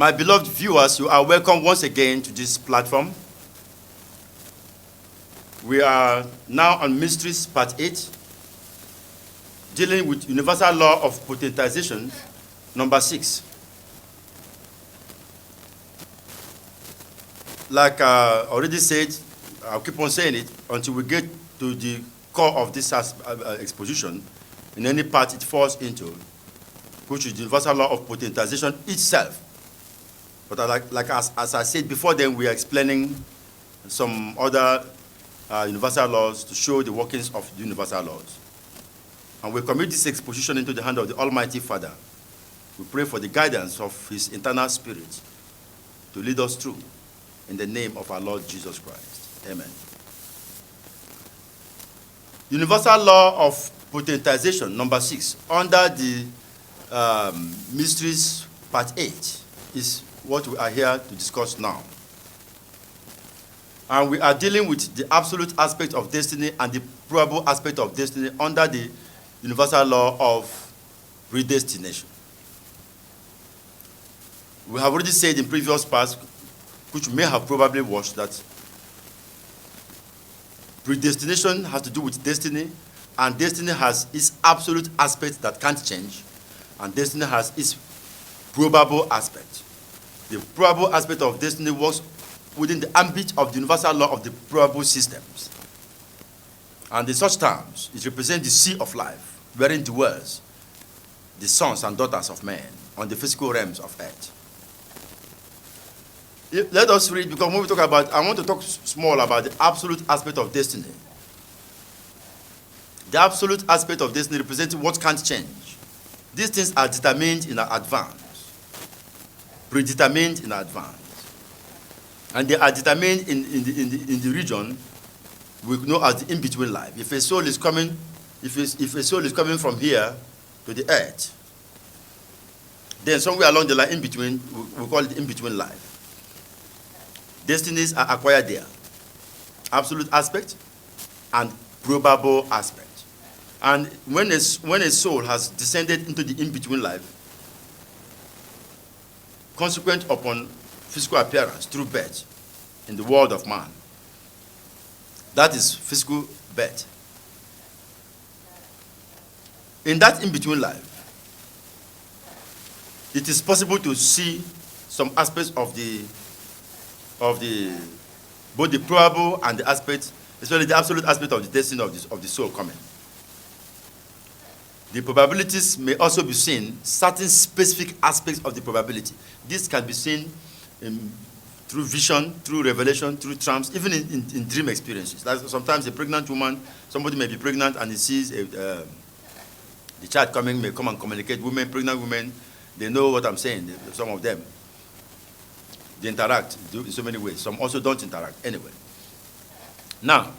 My beloved viewers, you are welcome once again to this platform. We are now on Mysteries Part 8, dealing with Universal Law of Potentization, number 6. Like I already said, I'll keep on saying it until we get to the core of this exposition, in any part it falls into, which is the Universal Law of Potentization itself. But as I said before, then we are explaining some other universal laws to show the workings of the universal laws. And we commit this exposition into the hand of the Almighty Father. We pray for the guidance of His internal Spirit to lead us through, in the name of our Lord Jesus Christ. Amen. Universal Law of Potentization, number 6, under the Mysteries Part 8, is what we are here to discuss now. And we are dealing with the absolute aspect of destiny and the probable aspect of destiny under the universal law of predestination. We have already said in previous parts, which you may have probably watched, that predestination has to do with destiny, and destiny has its absolute aspect that can't change, and destiny has its probable aspect. The probable aspect of destiny works within the ambit of the universal law of the probable systems. And in such terms, it represents the sea of life, wherein dwells the sons and daughters of men on the physical realms of earth. Let us read, because when we talk about, I want to talk small about the absolute aspect of destiny. The absolute aspect of destiny represents what can't change. These things are determined in advance. Predetermined in advance. And they are determined in the region we know as the in-between life. If a soul is coming, if a soul is coming from here to the earth, then somewhere along the line in between, we call it in-between life. Destinies are acquired there. Absolute aspect and probable aspect. And when a soul has descended into the in-between life, consequent upon physical appearance through birth in the world of man. That is physical birth. In that in-between life, it is possible to see some aspects of both the probable and the aspect, especially the absolute aspect of the destiny of the soul coming. The probabilities may also be seen, certain specific aspects of the probability. This can be seen through vision, through revelation, through trance, even in dream experiences. Like sometimes a pregnant woman, somebody may be pregnant and he sees the child coming, may come and communicate. Pregnant women, they know what I'm saying, some of them. They interact in so many ways. Some also don't interact anyway. Now,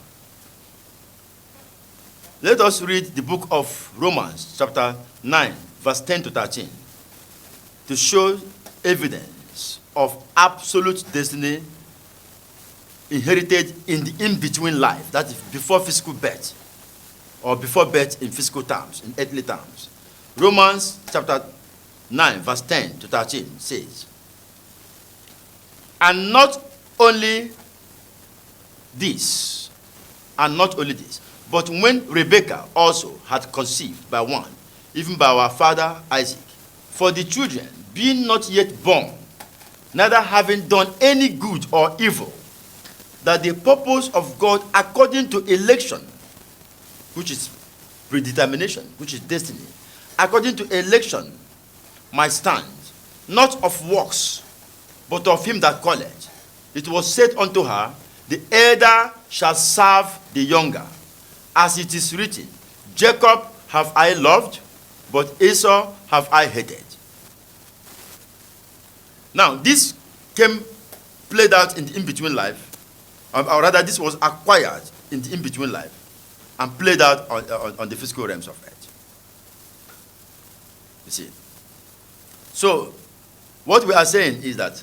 let us read the book of Romans, chapter 9, verse 10 to 13, to show evidence of absolute destiny inherited in the in-between life, that is before physical birth, or before birth in physical terms, in earthly terms. Romans, chapter 9, verse 10 to 13 says, and not only this, but when Rebekah also had conceived by one, even by our father Isaac, for the children being not yet born, neither having done any good or evil, that the purpose of God according to election, which is predetermination, which is destiny, according to election might stand, not of works, but of him that calleth. It was said unto her, the elder shall serve the younger. As it is written, Jacob have I loved, but Esau have I hated. Now, this played out in the in-between life, or rather, this was acquired in the in-between life, and played out on the physical realms of earth. You see? So, what we are saying is that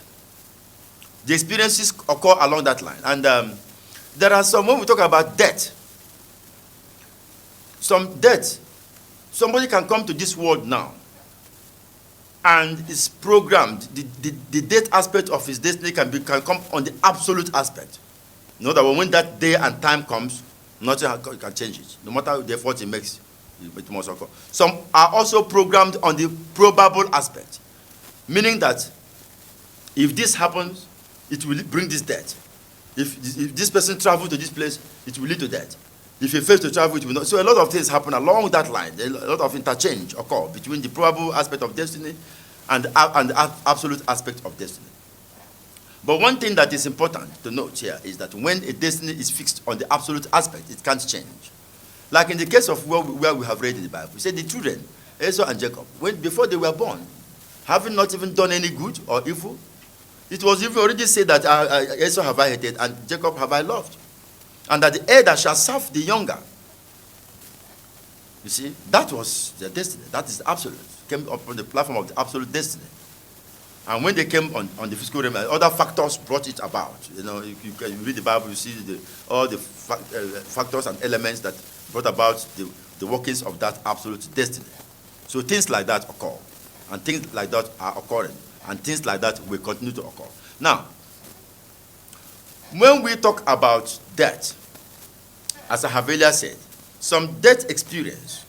the experiences occur along that line. And there are some, when we talk about death, somebody can come to this world now and is programmed. The date aspect of his destiny can come on the absolute aspect. You know that when that day and time comes, nothing can change it. No matter the effort he makes, it must occur. Some are also programmed on the probable aspect, meaning that if this happens, it will bring this death. If this person travels to this place, it will lead to death. If he fails to travel, it will not. So a lot of things happen along that line. A lot of interchange occur between the probable aspect of destiny and the absolute aspect of destiny. But one thing that is important to note here is that when a destiny is fixed on the absolute aspect, it can't change. Like in the case of where we have read in the Bible, we said the children, Esau and Jacob, before they were born, having not even done any good or evil, it was even already said that Esau have I hated and Jacob have I loved. And that the elder shall serve the younger. You see, that was their destiny. That is absolute. Came up on the platform of the absolute destiny. And when they came on the physical realm, other factors brought it about. You know, you read the Bible, you see all the factors and elements that brought about the workings of that absolute destiny. So things like that occur. And things like that are occurring. And things like that will continue to occur. Now, when we talk about death, as I have earlier said, some death experience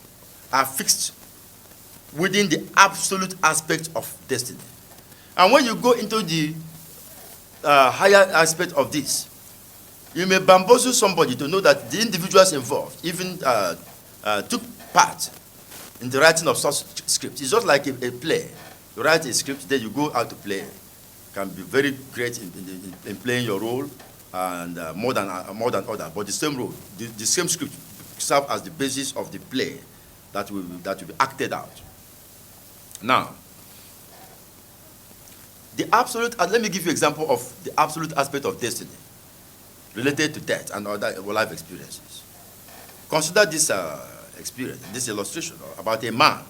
are fixed within the absolute aspect of destiny. And when you go into the higher aspect of this, you may bamboozle somebody to know that the individuals involved even took part in the writing of such scripts. It's just like a play. You write a script, then you go out to play. Can be very great in playing your role, and more than other, but the same role, the same script serve as the basis of the play that will be acted out. Now, the absolute, let me give you an example of the absolute aspect of destiny related to death and other life experiences. Consider this experience, this illustration about a man.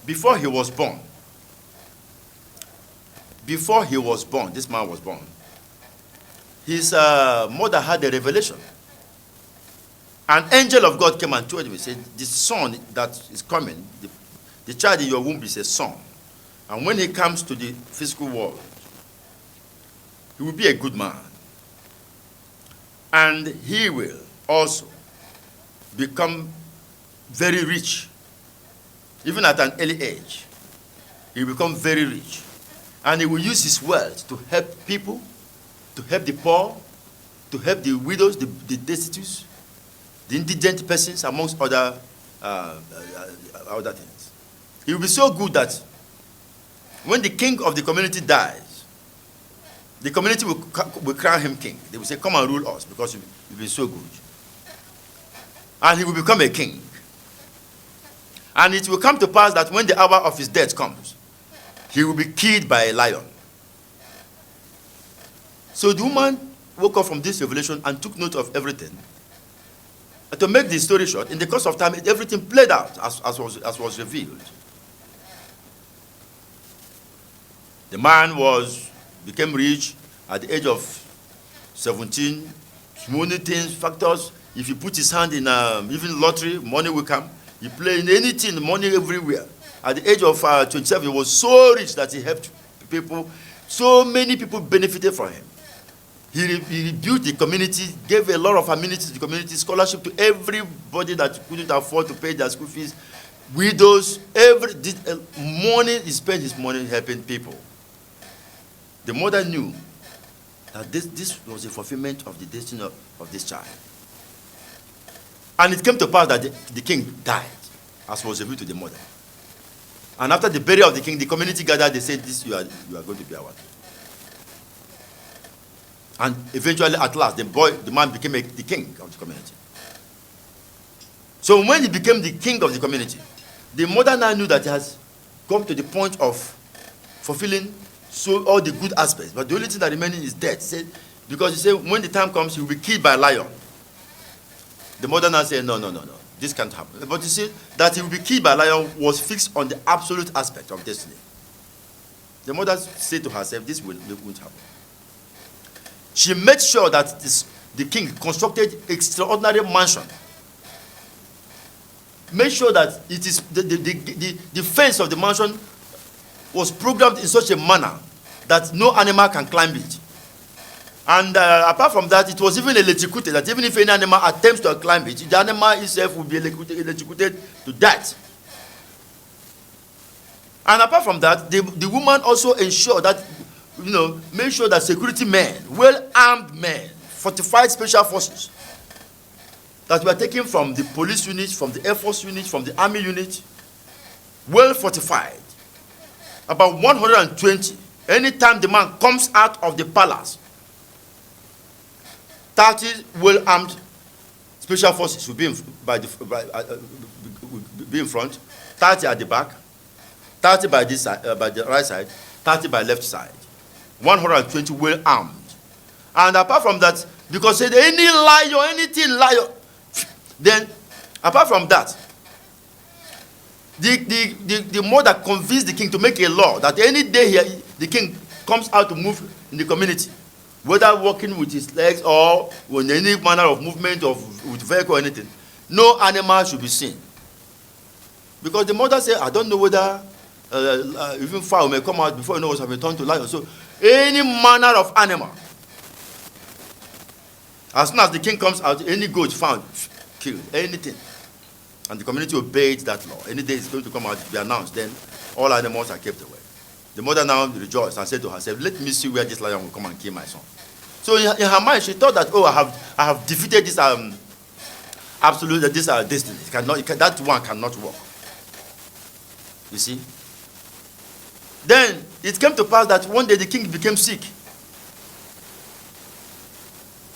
Before he was born, this man was born, his mother had a revelation. An angel of God came and told him, he said, the son that is coming, the child in your womb is a son. And when he comes to the physical world, he will be a good man. And he will also become very rich. Even at an early age, he will become very rich. And he will use his wealth to help people, to help the poor, to help the widows, the destitute, the indigent persons, amongst other things. He will be so good that when the king of the community dies, the community will crown him king. They will say, come and rule us because you've been so good. And he will become a king. And it will come to pass that when the hour of his death comes, he will be killed by a lion. So the woman woke up from this revelation and took note of everything. And to make the story short, in the course of time, everything played out as was revealed. The man became rich at the age of 17. Many things, factors. If he put his hand in even lottery, money will come. He played in anything, money everywhere. At the age of 27, he was so rich that he helped people. So many people benefited from him. He rebuilt the community, gave a lot of amenities to the community, scholarship to everybody that couldn't afford to pay their school fees, widows, money. He spent his money helping people. The mother knew that this was a fulfillment of the destiny of this child. And it came to pass that the king died, as was revealed to the mother. And after the burial of the king, the community gathered. They said, "You are going to be our king." And eventually, at last, the man became the king of the community. So when he became the king of the community, the mother now knew that he has come to the point of fulfilling all the good aspects. But the only thing that remaining is death. Because he said, when the time comes, he will be killed by a lion. The mother now said, no, this can't happen. But you see, that he will be killed by a lion was fixed on the absolute aspect of destiny. The mother said to herself, this won't happen. She made sure that the king constructed extraordinary mansion. Made sure that it is the fence of the mansion was programmed in such a manner that no animal can climb it. And apart from that, it was even electrocuted, that even if any animal attempts to climb it, the animal itself will be electrocuted to death. And apart from that, the woman also ensured that, made sure that security men, well-armed men, fortified special forces, that were taken from the police units, from the Air Force units, from the Army unit, well fortified, about 120. Anytime the man comes out of the palace, 30 well-armed special forces will be be in front, 30 at the back, 30 by this side, by the right side, 30 by left side. 120 well-armed. And apart from that, because any lion, anything lion, then apart from that, the mother convinced the king to make a law that any day here the king comes out to move in the community, whether walking with his legs or with any manner of movement of with vehicle or anything, no animal should be seen. Because the mother said, I don't know whether even fowl may come out before you know what's happening, turn to lion. So any manner of animal, as soon as the king comes out, any goat found, killed, anything. And the community obeyed that law. Any day it's going to come out to be announced, then all animals are kept away. The mother now rejoiced and said to herself, let me see where this lion will come and kill my son. So in her mind, she thought that, I have defeated this absolute, this destiny. That one cannot work. You see? Then it came to pass that one day the king became sick.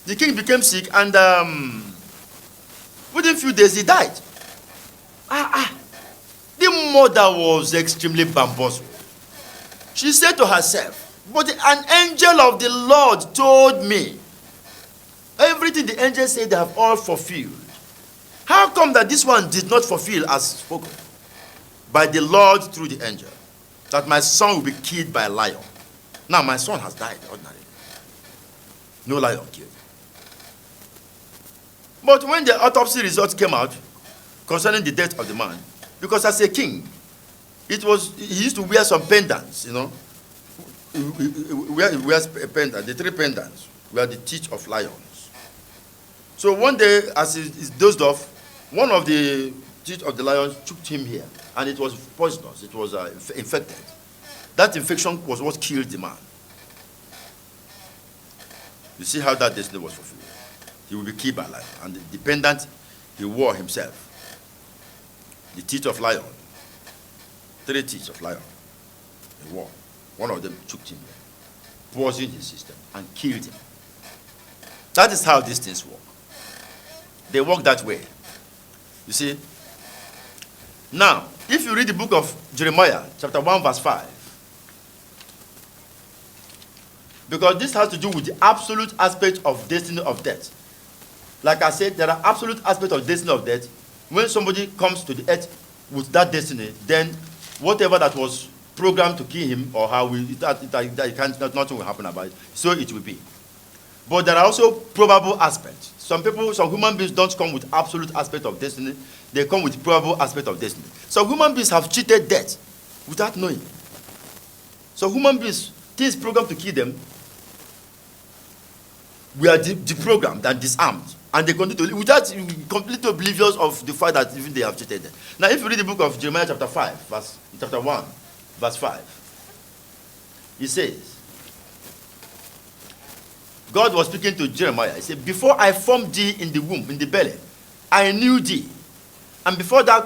The king became sick, and within a few days he died. The mother was extremely bamboozled. She said to herself, but an angel of the Lord told me everything the angel said they have all fulfilled. How come that this one did not fulfill as spoken by the Lord through the angel, that my son will be killed by a lion? Now my son has died ordinarily. No lion killed. But when the autopsy results came out concerning the death of the man, because as a king, he used to wear some pendants, He wears a pendant. The 3 pendants were the teeth of lions. So one day, as he dozed off, one of the teeth of the lion choked him here, and it was poisonous. It was infected. That infection was what killed the man. You see how that destiny was fulfilled. He will be killed by lion, and the pendant he wore himself, the teeth of lion, 3 teeth of lion he wore. One of them choked him, poisoned his system, and killed him. That is how these things work. They work that way. You see? Now, if you read the book of Jeremiah, chapter 1, verse 5, because this has to do with the absolute aspect of destiny of death. Like I said, there are absolute aspects of destiny of death. When somebody comes to the earth with that destiny, then whatever that was programmed to kill him or how nothing will happen about it. So it will be. But there are also probable aspects. Some human beings don't come with absolute aspect of destiny. They come with probable aspect of destiny. Some human beings have cheated death without knowing. So human beings, things programmed to kill them, we are deprogrammed and disarmed. And they continue to live without completely oblivious of the fact that even they have cheated them. Now, if you read the book of Jeremiah chapter 1, verse 5, it says, God was speaking to Jeremiah. He said, before I formed thee in the womb, in the belly, I knew thee. And before thou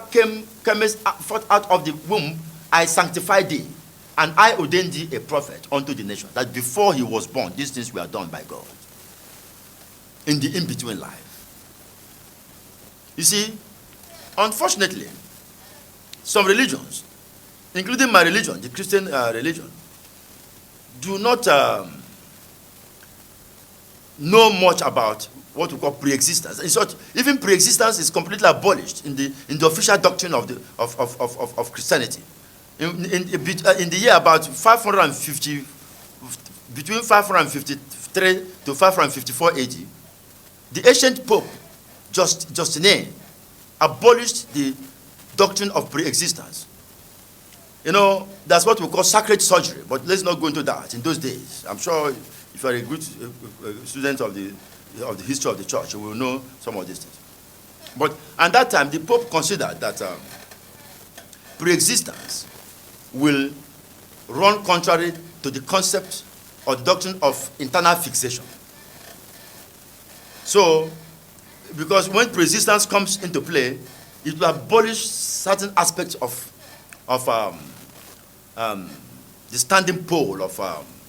camest forth out of the womb, I sanctified thee. And I ordained thee a prophet unto the nation. That before he was born, these things were done by God. In the in-between life. You see, unfortunately, some religions, including my religion, the Christian religion, do not know much about what we call pre-existence. In short, even pre-existence is completely abolished in the official doctrine of Christianity. In the year about 550, between 553 to 554 AD, the ancient Pope, Justinian, abolished the doctrine of pre-existence. That's what we call sacred surgery, but let's not go into that. In those days, I'm sure if you are a good student of the history of the church, you will know some of these things. But at that time, the Pope considered that pre-existence will run contrary to the concept or the doctrine of internal fixation. So, because when pre-existence comes into play, it will abolish certain aspects of the standing pole of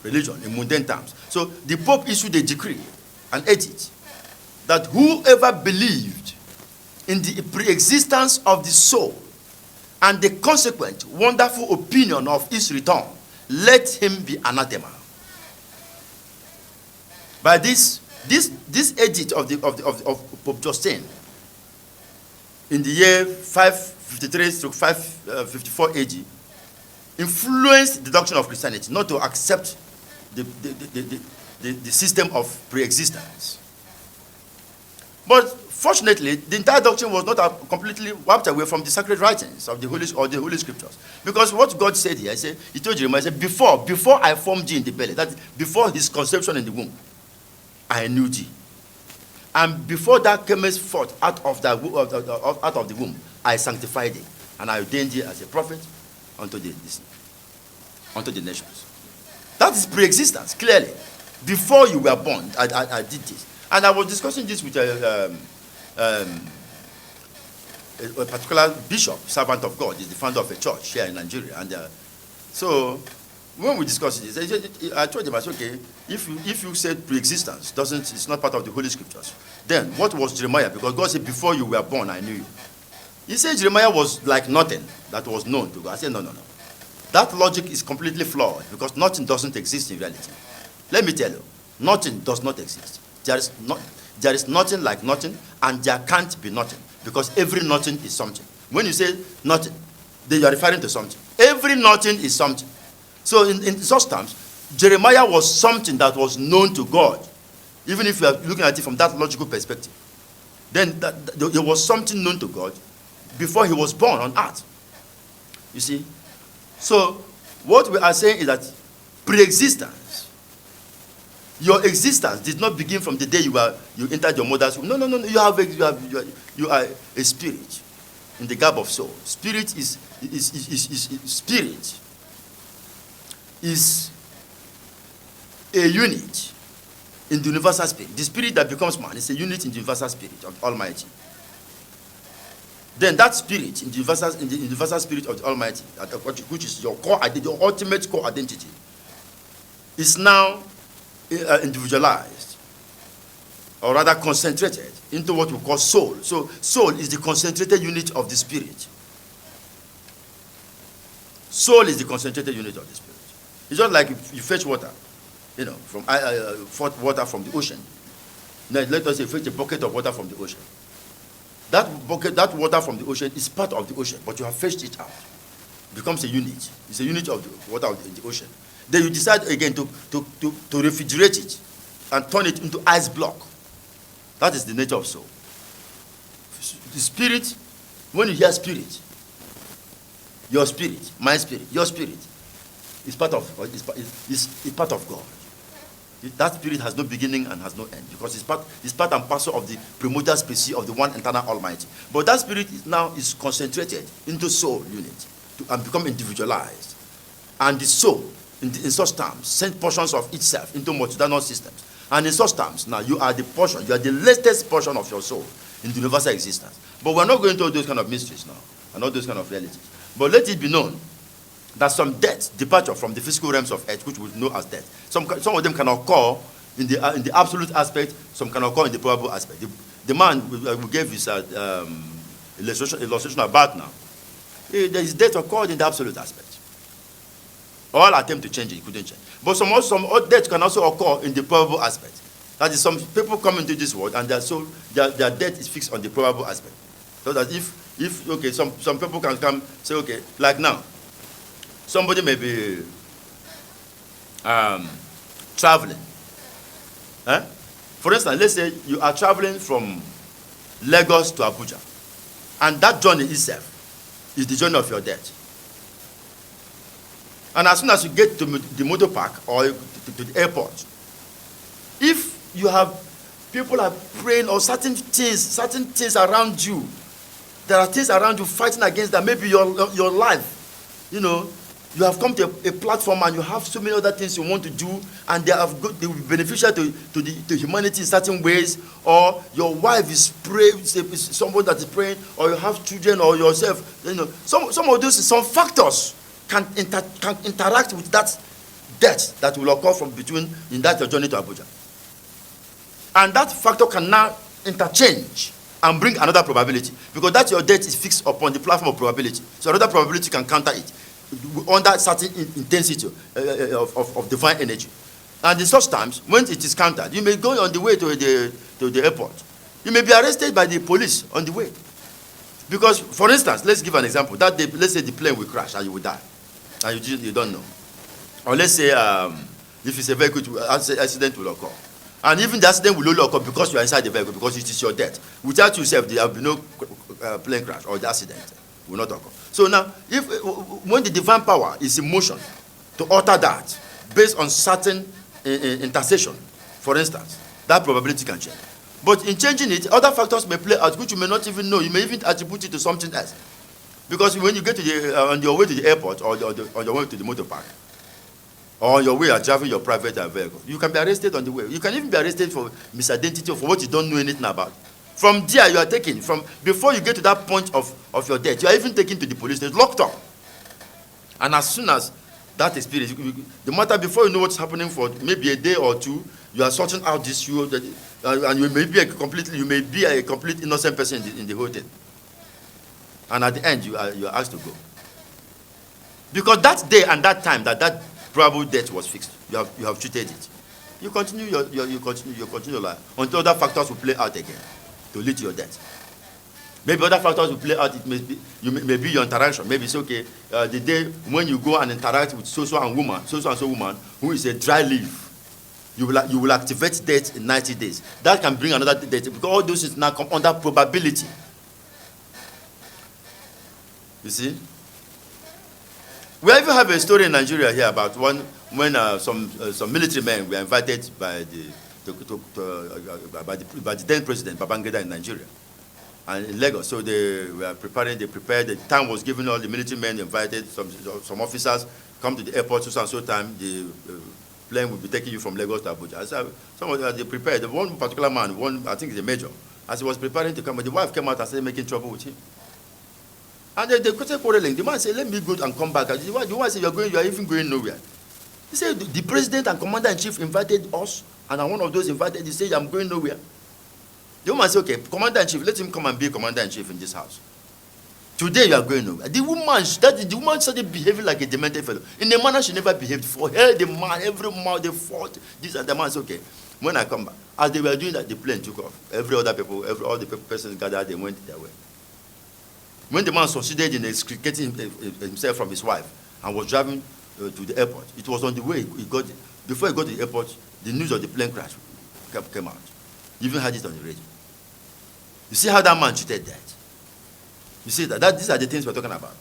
religion in mundane terms. So the Pope issued a decree, an edict, that whoever believed in the pre-existence of the soul and the consequent wonderful opinion of its return, let him be anathema. By this edict of Pope Justin in the year 553 to 554 AD influenced the doctrine of Christianity not to accept the system of pre-existence. But fortunately, the entire doctrine was not completely wiped away from the sacred writings of the Holy Scriptures. Because what God said here, he told Jeremiah, he said, before I formed you in the belly, that is, before his conception in the womb, I knew thee. And before that camest forth out of the womb, I sanctified thee, and I ordained thee as a prophet unto the nations. That is pre-existence, clearly. Before you were born, I did this. And I was discussing this with a particular bishop, servant of God, is the founder of a church here in Nigeria. And so when we discussed this, I told him, I said, okay, if you said pre-existence it's not part of the Holy Scriptures, then what was Jeremiah? Because God said, before you were born, I knew you. He said Jeremiah was like nothing that was known to God. I said, no. That logic is completely flawed because nothing doesn't exist in reality. Let me tell you, nothing does not exist. There is nothing like nothing, and there can't be nothing because every nothing is something. When you say nothing, then you are referring to something. Every nothing is something. So in such terms, Jeremiah was something that was known to God, even if you are looking at it from that logical perspective. Then there was something known to God before he was born on earth. You see? So what we are saying is that pre-existence, your existence did not begin from the day you entered your mother's womb. No. You are a spirit in the garb of soul. Spirit is a unit in the universal spirit. The spirit that becomes man is a unit in the universal spirit of the Almighty. Then that spirit in the universal spirit of the Almighty, which is your core identity, your ultimate core identity, is now individualized, or rather concentrated into what we call soul. So soul is the concentrated unit of the spirit. Soul is the concentrated unit of the spirit. It's just like if you fetch water, from water from the ocean. Now let us say fetch a bucket of water from the ocean. That water from the ocean is part of the ocean, but you have fetched it out. It becomes a unit. It's a unit of the water in the ocean. Then you decide again to refrigerate it and turn it into ice block. That is the nature of soul. The spirit, when you hear spirit, your spirit, my spirit, your spirit, is part of God. That spirit has no beginning and has no end because it's part and parcel of the primordial species of the one eternal Almighty. But that spirit is concentrated into soul unit and become individualized. And the soul, in such terms, sends portions of itself into multidinal systems. And in such terms, now you are the latest portion of your soul in the universal existence. But we're not going to those kind of mysteries now, and all those kind of realities. But let it be known that some death, departure from the physical realms of earth, which we know as death, some of them can occur in the absolute aspect, some can occur in the probable aspect. The man we gave his illustration about now, his death occurred in the absolute aspect. All attempt to change it, couldn't change. But some death can also occur in the probable aspect. That is, some people come into this world and their death is fixed on the probable aspect. So that if some people can come say, okay, like now, somebody may be traveling. For instance, let's say you are traveling from Lagos to Abuja, and that journey itself is the journey of your death. And as soon as you get to the motor park or to the airport, if you have people are praying or certain things around you, there are things around you fighting against that. Maybe your life, you know, you have come to a platform and you have so many other things you want to do, and they will be beneficial to humanity in certain ways. Or your wife is praying, is someone that is praying, or you have children, or yourself. You know, some of those factors can interact with that debt that will occur from between in that your journey to Abuja, and that factor can now interchange and bring another probability, because that your debt is fixed upon the platform of probability. So another probability can counter it under certain intensity of divine energy. And in such times, when it is countered, you may go on the way to the airport. You may be arrested by the police on the way. Because, for instance, let's give an example. That day, let's say the plane will crash and you will die, and you don't know. Or let's say if it's a vehicle, accident will occur. And even the accident will only occur because you are inside the vehicle, because it is your death. Without yourself, there will be no plane crash, or the accident will not occur. So now, when the divine power is in motion to alter that, based on certain intercession, for instance, that probability can change. But in changing it, other factors may play out, which you may not even know. You may even attribute it to something else. Because when you get to on your way to the airport, or on your way to the motor park, or on your way driving your private vehicle, you can be arrested on the way. You can even be arrested for misidentity or for what you don't know anything about. From there, you are taken, from before you get to that point of your death, you are even taken to the police station, locked up. And as soon as that experience, the matter, before you know what's happening for maybe a day or two, you are sorting out this issue, and you may be a complete innocent person in the whole thing. And at the end, you are asked to go. Because that day and that time that probable death was fixed, you have treated it. You continue your life until other factors will play out again to lead to your death. Maybe other factors will play out. It may be your interaction. Maybe it's okay. The day when you go and interact with so and so woman who is a dry leaf, you will activate death in 90 days. That can bring another death, because all those things now come under probability. You see? We even have a story in Nigeria here about when some military men were invited by the then president Babangida in Nigeria, and in Lagos. So they were prepared. The time was given. All the military men invited. Some officers come to the airport so time. The plane will be taking you from Lagos to Abuja. So they prepared. The one particular man, I think is a major, as he was preparing to come, the wife came out and started making trouble with him. And they started quarreling. The man said, "Let me go and come back." The woman said, "You are even going nowhere." He said, "The president and commander-in-chief invited us, and I'm one of those invited." He said, "I'm going nowhere." The woman said, "Okay, commander-in-chief, let him come and be commander-in-chief in this house. Today you are going nowhere." The woman started behaving like a demented fellow, in a manner she never behaved before. The man, every man, they fought. This and the man said, "Okay, when I come back." As they were doing that, the plane took off. All the persons gathered, they went their way. When the man succeeded in extricating himself from his wife and was driving to the airport, it was on the way before he got to the airport, the news of the plane crash came out. You even had it on the radio. You see how that man treated that. You see that these are the things we're talking about.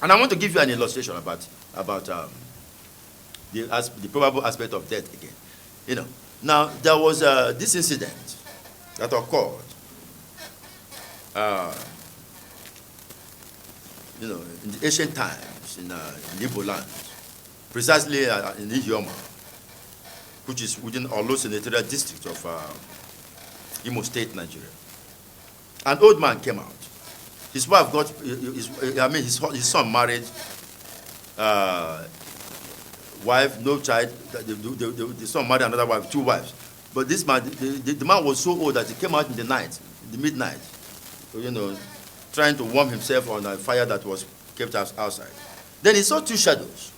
And I want to give you an illustration about the probable aspect of death again. You know, now there was this incident that occurred. In the ancient times in Igbo land, precisely in Ihioma, which is within Olo Senatorial District of Imo State, Nigeria. An old man came out. His wife his son married, wife, no child. The son married another wife, 2 wives. But this man, the man was so old that he came out in the night, in the midnight, trying to warm himself on a fire that was kept outside. Then he saw 2 shadows.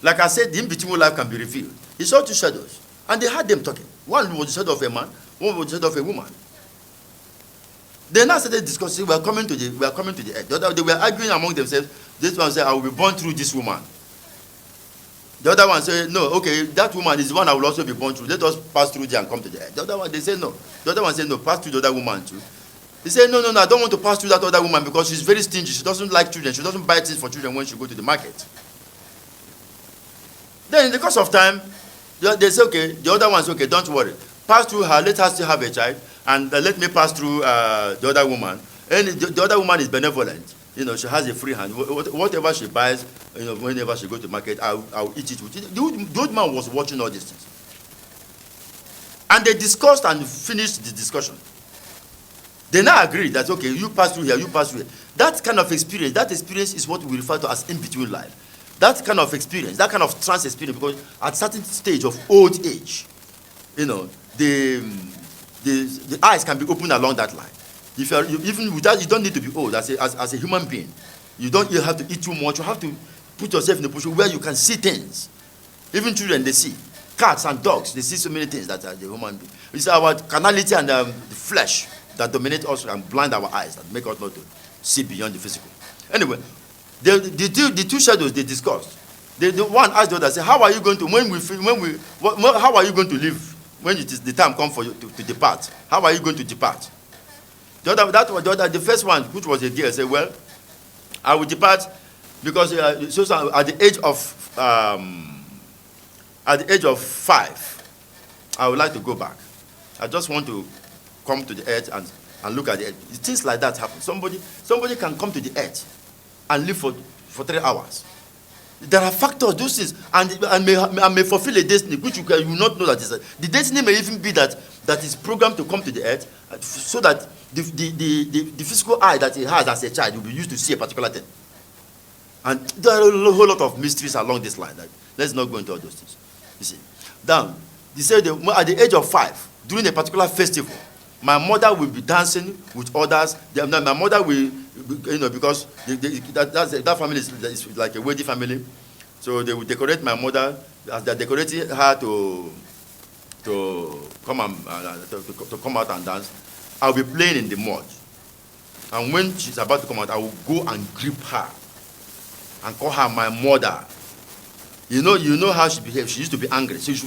Like I said, the in-between life can be revealed. He saw 2 shadows, and they had them talking. One was the shadow of a man, one was the shadow of a woman. They now started discussing, we are coming to the end. They were arguing among themselves. This one said, "I will be born through this woman." The other one said, "No, okay, that woman is the one I will also be born through. Let us pass through there and come to the end." The other one, they said no. The other one said, "No, pass through the other woman too. He said, no, I don't want to pass through that other woman because she's very stingy. She doesn't like children. She doesn't buy things for children when she go to the market. Then in the course of time, they say, okay, the other one's okay, don't worry. Pass through her, let her still have a child, and let me pass through the other woman. And the other woman is benevolent. She has a free hand. Whatever she buys, whenever she goes to market, I'll eat it with it. The old man was watching all these things. And they discussed and finished the discussion. They now agreed that, okay, you pass through here, you pass through here. That kind of experience, is what we refer to as in-between life. That kind of experience, that kind of trance experience, because at a certain stage of old age, the eyes can be opened along that line. If even without, you don't need to be old as a human being. You have to eat too much. You have to put yourself in a position where you can see things. Even children, they see. Cats and dogs, they see so many things that are the human being. It's our carnality and the flesh that dominate us and blind our eyes, that make us not to see beyond the physical. Anyway, the two shadows they discussed. The one asked the other, say, how are you going to how are you going to live when it is the time come for you to depart? How are you going to depart? The first one, which was a girl, said, well, I will depart because at the age of 5, I would like to go back. I just want to come to the earth and look at the earth. Things like that happen. Somebody can come to the earth and live for 3 hours. There are factors, those things, and may fulfill a destiny which you will not know that is. The destiny may even be that is programmed to come to the earth so that the physical eye that he has as a child will be used to see a particular thing. And there are a whole lot of mysteries along this line. Let's not go into all those things. You see. Then, he said at the age of 5, during a particular festival, my mother will be dancing with others. My mother will, because that family is like a wealthy family. So they will decorate my mother as they're decorating her to come to come out and dance. I'll be playing in the mud. And when she's about to come out, I will go and grip her and call her my mother. You know how she behaves. She used to be angry. So she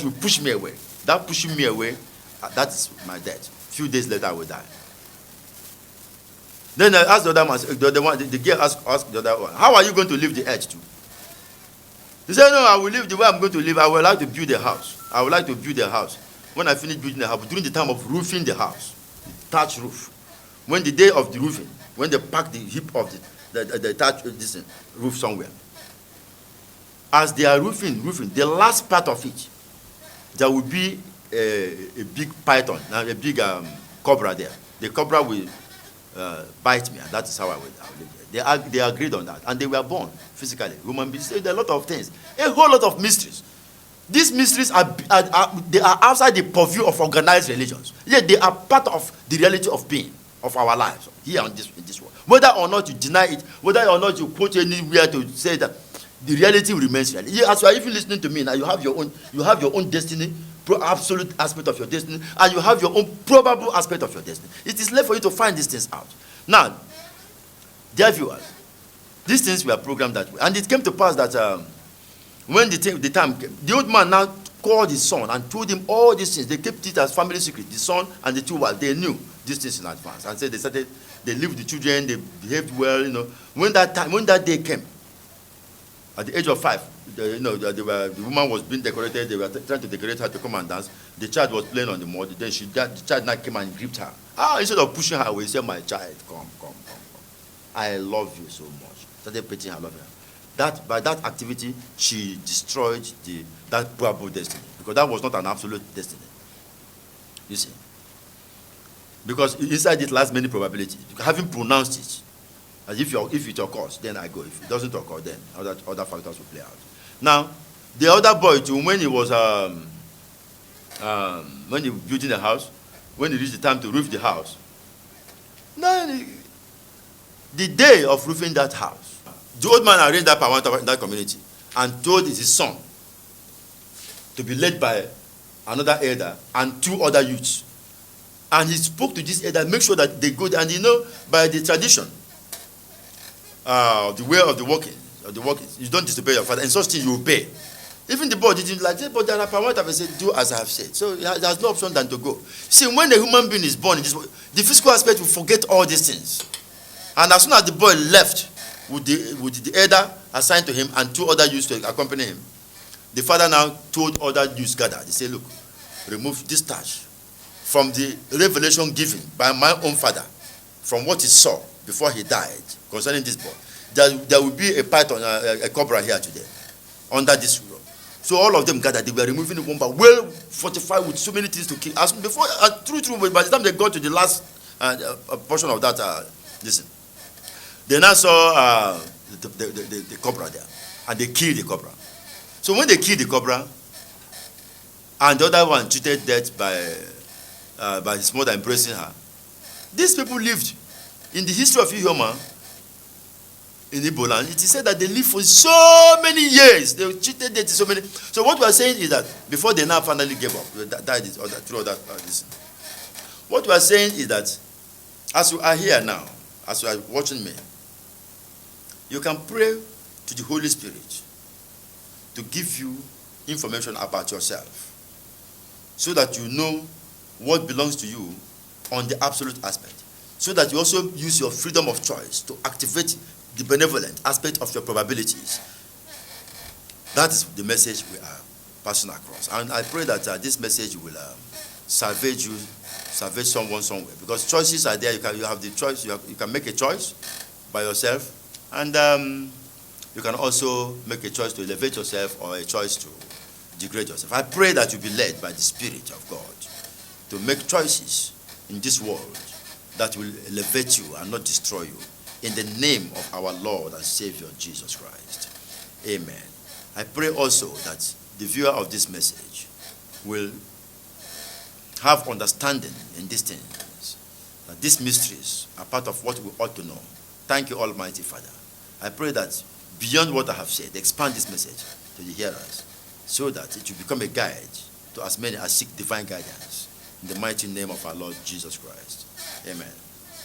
will push me away. That pushing me away, that is my death. A few days later, I will die. Then I asked the other man, the girl asked the other one, how are you going to leave the earth too? He said, no, I will live the way I'm going to live. I would like to build a house. I would like to build a house. When I finish building the house, during the time of roofing the house, thatch roof, when the day of the roofing, when they pack the heap of the thatch roof somewhere, as they are roofing, the last part of it, there will be a big python, a big cobra there. The cobra will bite me, and that is how I will live. They agreed on that, and they were born physically. Human beings. There are a lot of things, a whole lot of mysteries. These mysteries they are outside the purview of organized religions. Yet they are part of the reality of being of our lives here in this world. Whether or not you deny it, whether or not you quote anywhere to say that the reality remains real. As you are even listening to me now, you have your own destiny, absolute aspect of your destiny, and you have your own probable aspect of your destiny. It is left for you to find these things out. Now, dear viewers, these things were programmed that way, and it came to pass that when the time came, the old man now called his son and told him all these things. They kept it as family secret. The son and the 2 wives, they knew these things in advance, and said they lived with the children, they behaved well. When that day came, at the age of 5, the woman was being decorated. They were trying to decorate her to come and dance. The child was playing on the mud. Then the child now came and gripped her. Instead of pushing her away, he said, "My child, come. I love you so much." Started petting her, loving her. By that activity, she destroyed that probable destiny, because that was not an absolute destiny. You see, because inside it lies many probabilities. Having pronounced it, as if it occurs, then I go. If it doesn't occur, then other factors will play out. Now, the other boy too, when he was building the house, when he reached the time to roof the house, the day of roofing that house, the old man arranged that power in that community and told his son to be led by another elder and 2 other youths. And he spoke to this elder, make sure that they go there. And by the tradition, the way of the working, you don't disobey your father. And such things you obey. Even the boy didn't like it, but there are parameters. He said, do as I have said. So he has no option than to go. See, when a human being is born in this world, the physical aspect will forget all these things. And as soon as the boy left with the elder assigned to him and 2 other youths to accompany him, the father now told other youths gathered, they said, look, remove this touch from the revelation given by my own father, from what he saw before he died concerning this boy. There will be a python, a cobra here today, under this room. So all of them gathered, they were removing the one, but well fortified with so many things to kill. As before, true, by the time they got to the last portion of that, listen, they now saw the cobra there, and they killed the cobra. So when they killed the cobra, and the other one treated death by his mother embracing her, these people lived. In the history of human in Igbo land, it is said that they lived for so many years. They treated death so many. So what we are saying is that before they now finally gave up, died through that. What we are saying is that as you are here now, as you are watching me, you can pray to the Holy Spirit to give you information about yourself, so that you know what belongs to you on the absolute aspect, so that you also use your freedom of choice to activate the benevolent aspect of your probabilities. That is the message we are passing across. And I pray that this message will salvage you, salvage someone somewhere. Because choices are there. You have the choice. You can make a choice by yourself. And you can also make a choice to elevate yourself, or a choice to degrade yourself. I pray that you be led by the Spirit of God to make choices in this world that will elevate you and not destroy you. In the name of our Lord and Savior, Jesus Christ. Amen. I pray also that the viewer of this message will have understanding in these things, that these mysteries are part of what we ought to know. Thank you, Almighty Father. I pray that beyond what I have said, expand this message to the hearers, so that it will become a guide to as many as seek divine guidance. In the mighty name of our Lord Jesus Christ. Amen.